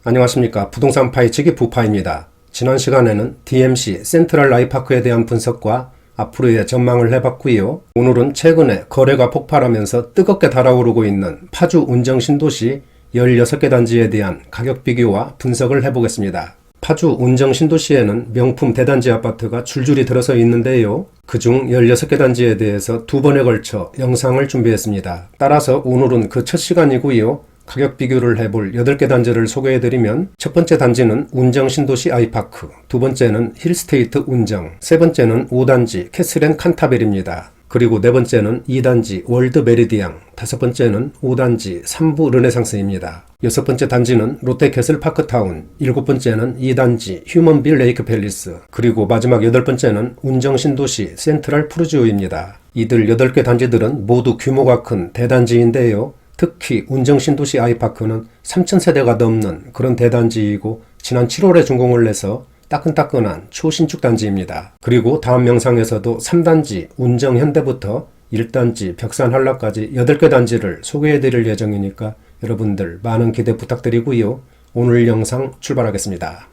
안녕하십니까. 부동산 파헤치기 부파입니다. 지난 시간에는 DMC 센트럴 라이파크에 대한 분석과 앞으로의 전망을 해봤고요. 오늘은 최근에 거래가 폭발하면서 뜨겁게 달아오르고 있는 파주 운정 신도시 16개 단지에 대한 가격 비교와 분석을 해보겠습니다. 파주 운정 신도시에는 명품 대단지 아파트가 줄줄이 들어서 있는데요. 그중 16개 단지에 대해서 두 번에 걸쳐 영상을 준비했습니다. 따라서 오늘은 그 첫 시간이고요. 가격 비교를 해볼 8개 단지를 소개해드리면 첫 번째 단지는 운정 신도시 아이파크, 두 번째는 힐스테이트 운정, 세 번째는 5단지 캐슬앤 칸타벨입니다. 그리고 네 번째는 2단지 월드 메리디앙, 다섯 번째는 5단지 3부 르네상스입니다. 여섯 번째 단지는 롯데캐슬 파크타운, 일곱 번째는 2단지 휴먼빌 레이크 팰리스, 그리고 마지막 여덟 번째는 운정 신도시 센트럴 푸르지오입니다. 이들 8개 단지들은 모두 규모가 큰 대단지인데요. 특히 운정 신도시 아이파크는 3,000세대가 넘는 그런 대단지이고 지난 7월에 준공을 해서 따끈따끈한 초신축 단지입니다. 그리고 다음 영상에서도 3단지 운정 현대부터 1단지 벽산 한라까지 8개 단지를 소개해드릴 예정이니까 여러분들 많은 기대 부탁드리고요. 오늘 영상 출발하겠습니다.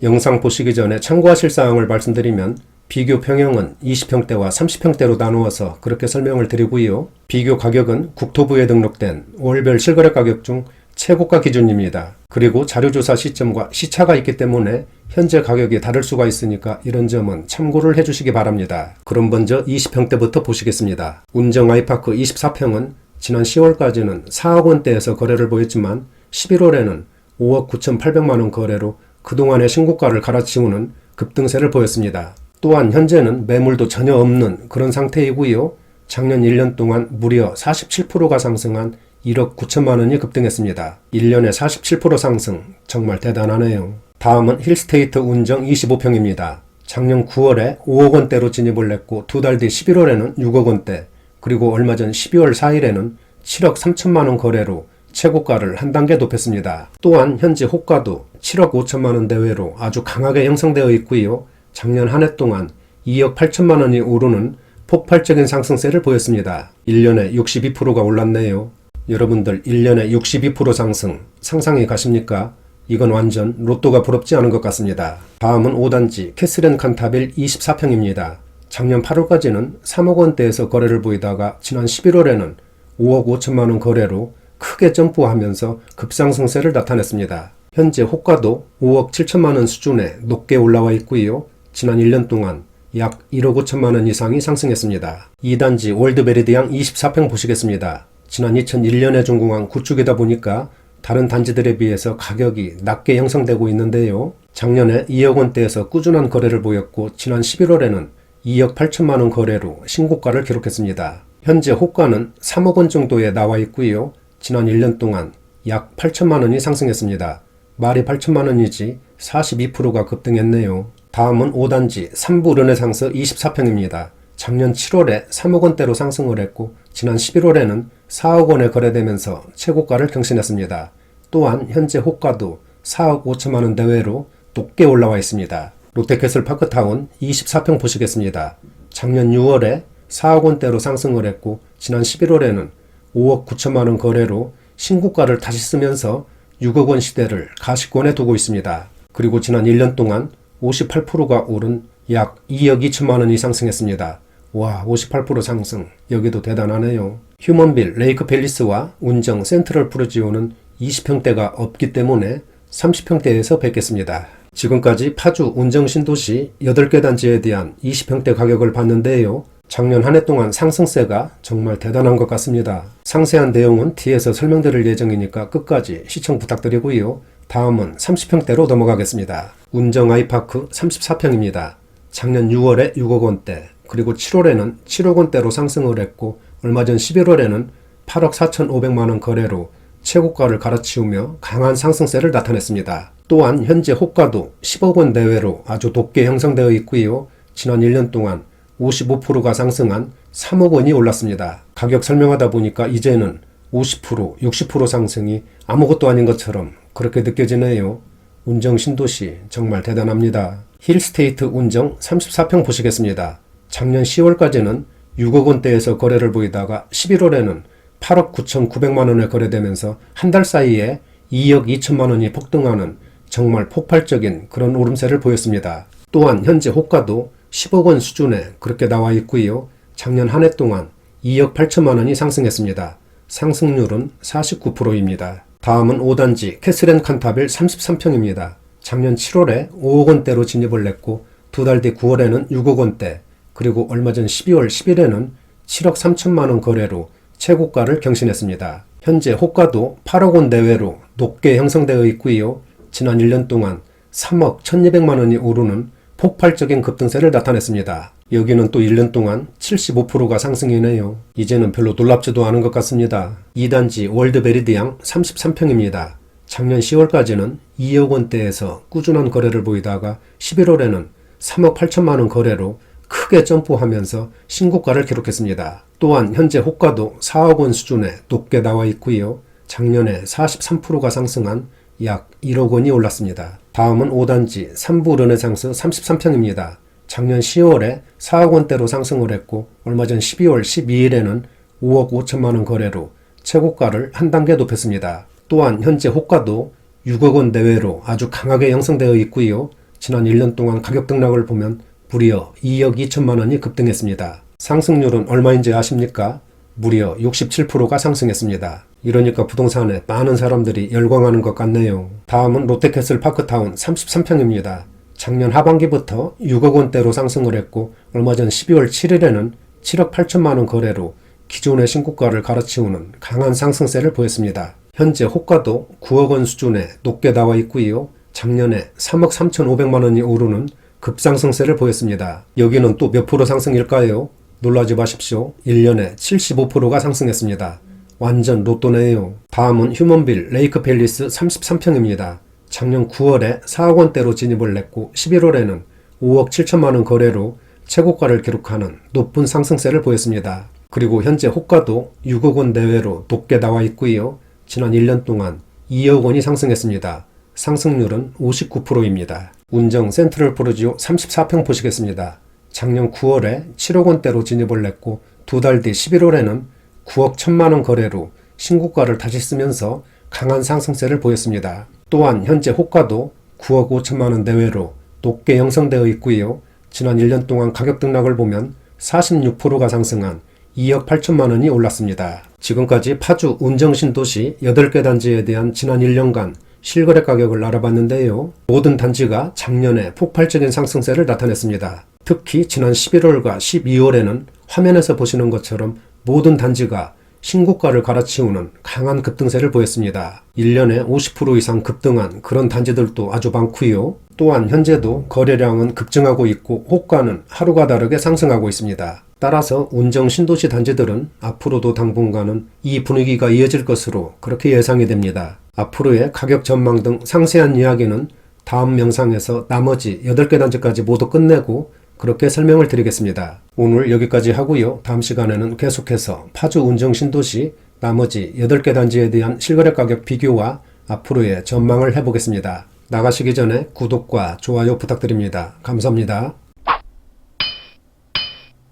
영상 보시기 전에 참고하실 사항을 말씀드리면 비교 평형은 20평대와 30평대로 나누어서 그렇게 설명을 드리고요. 비교 가격은 국토부에 등록된 월별 실거래 가격 중 최고가 기준입니다. 그리고 자료조사 시점과 시차가 있기 때문에 현재 가격이 다를 수가 있으니까 이런 점은 참고를 해주시기 바랍니다. 그럼 먼저 20평대부터 보시겠습니다. 운정 아이파크 24평은 지난 10월까지는 4억 원대에서 거래를 보였지만 11월에는 5억 9,800만원 거래로 그동안의 신고가를 갈아치우는 급등세를 보였습니다. 또한 현재는 매물도 전혀 없는 그런 상태이고요. 작년 1년 동안 무려 47%가 상승한 1억 9천만 원이 급등했습니다. 1년에 47% 상승, 정말 대단하네요. 다음은 힐스테이트 운정 25평입니다. 작년 9월에 5억 원대로 진입을 했고 두 달 뒤 11월에는 6억 원대, 그리고 얼마 전 12월 4일에는 7억 3천만 원 거래로 최고가를 한 단계 높였습니다. 또한 현재 호가도 7억 5천만 원 대외로 아주 강하게 형성되어 있고요. 작년 한 해 동안 2억 8천만 원이 오르는 폭발적인 상승세를 보였습니다. 1년에 62%가 올랐네요. 여러분들 1년에 62% 상승 상상이 가십니까? 이건 완전 로또가 부럽지 않은 것 같습니다. 다음은 5단지 캐슬앤 칸타빌 24평입니다. 작년 8월까지는 3억 원대에서 거래를 보이다가 지난 11월에는 5억 5천만 원 거래로 크게 점프하면서 급상승세를 나타냈습니다. 현재 호가도 5억 7천만 원 수준에 높게 올라와 있고요. 지난 1년 동안 약 1억 5천만 원 이상이 상승했습니다. 2단지 월드 메리디앙 24평 보시겠습니다. 지난 2001년에 준공한 구축이다 보니까 다른 단지들에 비해서 가격이 낮게 형성되고 있는데요. 작년에 2억 원대에서 꾸준한 거래를 보였고 지난 11월에는 2억 8천만 원 거래로 신고가를 기록했습니다. 현재 호가는 3억 원 정도에 나와 있고요. 지난 1년 동안 약 8천만 원이 상승했습니다. 말이 8천만 원이지 42%가 급등했네요. 다음은 5단지 3부 르네상스 24평입니다. 작년 7월에 3억 원대로 상승을 했고 지난 11월에는 4억 원에 거래되면서 최고가를 경신했습니다. 또한 현재 호가도 4억 5천만 원 대외로 높게 올라와 있습니다. 롯데캐슬 파크타운 24평 보시겠습니다. 작년 6월에 4억 원대로 상승을 했고 지난 11월에는 5억 9천만 원 거래로 신고가를 다시 쓰면서 6억 원 시대를 가시권에 두고 있습니다. 그리고 지난 1년 동안 58%가 오른 약 2억 2천만 원이 상승했습니다. 와, 58% 상승. 여기도 대단하네요. 휴먼빌 레이크 팰리스와 운정 센트럴 푸르지오는 20평대가 없기 때문에 30평대에서 뵙겠습니다. 지금까지 파주 운정 신도시 8개 단지에 대한 20평대 가격을 봤는데요. 작년 한 해 동안 상승세가 정말 대단한 것 같습니다. 상세한 내용은 뒤에서 설명드릴 예정이니까 끝까지 시청 부탁드리고요. 다음은 30평대로 넘어가겠습니다. 운정 아이파크 34평입니다. 작년 6월에 6억 원대, 그리고 7월에는 7억 원대로 상승을 했고 얼마 전 11월에는 8억 4,500만 원 거래로 최고가를 갈아치우며 강한 상승세를 나타냈습니다. 또한 현재 호가도 10억 원 내외로 아주 높게 형성되어 있고요. 지난 1년 동안 55%가 상승한 3억 원이 올랐습니다. 가격 설명하다 보니까 이제는 50%, 60% 상승이 아무것도 아닌 것처럼 그렇게 느껴지네요. 운정 신도시 정말 대단합니다. 힐스테이트 운정 34평 보시겠습니다. 작년 10월까지는 6억 원대에서 거래를 보이다가 11월에는 8억 9,900만 원에 거래되면서 한 달 사이에 2억 2천만 원이 폭등하는 정말 폭발적인 그런 오름세를 보였습니다. 또한 현재 호가도 10억 원 수준에 그렇게 나와 있고요. 작년 한 해 동안 2억 8천만 원이 상승했습니다. 상승률은 49%입니다. 다음은 5단지 캐슬앤 칸타빌 33평입니다. 작년 7월에 5억 원대로 진입을 했고 두 달 뒤 9월에는 6억 원대, 그리고 얼마 전 12월 10일에는 7억 3천만 원 거래로 최고가를 경신했습니다. 현재 호가도 8억 원 내외로 높게 형성되어 있고요. 지난 1년 동안 3억 1200만 원이 오르는 폭발적인 급등세를 나타냈습니다. 여기는 또 1년 동안 75%가 상승이네요. 이제는 별로 놀랍지도 않은 것 같습니다. 2단지 월드 메리디앙 33평입니다. 작년 10월까지는 2억 원대에서 꾸준한 거래를 보이다가 11월에는 3억 8천만 원 거래로 크게 점프하면서 신고가를 기록했습니다. 또한 현재 호가도 4억 원 수준에 높게 나와 있고요. 작년에 43%가 상승한 약 1억 원이 올랐습니다. 다음은 5단지 3부 르네상스 33평입니다. 작년 10월에 4억 원대로 상승을 했고 얼마 전 12월 12일에는 5억 5천만 원 거래로 최고가를 한 단계 높였습니다. 또한 현재 호가도 6억 원 내외로 아주 강하게 형성되어 있고요. 지난 1년 동안 가격 등락을 보면 무려 2억 2천만 원이 급등했습니다. 상승률은 얼마인지 아십니까? 무려 67%가 상승했습니다. 이러니까 부동산에 많은 사람들이 열광하는 것 같네요. 다음은 롯데캐슬 파크타운 33평입니다. 작년 하반기부터 6억 원대로 상승을 했고 얼마 전 12월 7일에는 7억 8천만 원 거래로 기존의 신고가를 갈아치우는 강한 상승세를 보였습니다. 현재 호가도 9억 원 수준에 높게 나와 있고요. 작년에 3억 3,500만 원이 오르는 급상승세를 보였습니다. 여기는 또 몇 프로 상승일까요? 놀라지 마십시오. 1년에 75%가 상승했습니다. 완전 로또네요. 다음은 휴먼빌 레이크 팰리스 33평입니다. 작년 9월에 4억 원대로 진입을 했고 11월에는 5억 7천만 원 거래로 최고가를 기록하는 높은 상승세를 보였습니다. 그리고 현재 호가도 6억 원 내외로 높게 나와 있고요. 지난 1년 동안 2억 원이 상승했습니다. 상승률은 59%입니다. 운정 센트럴 포르지오 34평 보시겠습니다. 작년 9월에 7억 원대로 진입을 했고 두 달 뒤 11월에는 9억 1천만 원 거래로 신고가를 다시 쓰면서 강한 상승세를 보였습니다. 또한 현재 호가도 9억 5천만 원 내외로 높게 형성되어 있고요. 지난 1년 동안 가격 등락을 보면 46%가 상승한 2억 8천만 원이 올랐습니다. 지금까지 파주 운정신도시 8개 단지에 대한 지난 1년간 실거래 가격을 알아봤는데요. 모든 단지가 작년에 폭발적인 상승세를 나타냈습니다. 특히 지난 11월과 12월에는 화면에서 보시는 것처럼 모든 단지가 신고가를 갈아치우는 강한 급등세를 보였습니다. 1년에 50% 이상 급등한 그런 단지들도 아주 많고요. 또한 현재도 거래량은 급증하고 있고 호가는 하루가 다르게 상승하고 있습니다. 따라서 운정 신도시 단지들은 앞으로도 당분간은 이 분위기가 이어질 것으로 그렇게 예상이 됩니다. 앞으로의 가격 전망 등 상세한 이야기는 다음 영상에서 나머지 8개 단지까지 모두 끝내고 그렇게 설명을 드리겠습니다. 오늘 여기까지 하고요. 다음 시간에는 계속해서 파주 운정 신도시 나머지 8개 단지에 대한 실거래 가격 비교와 앞으로의 전망을 해보겠습니다. 나가시기 전에 구독과 좋아요 부탁드립니다. 감사합니다.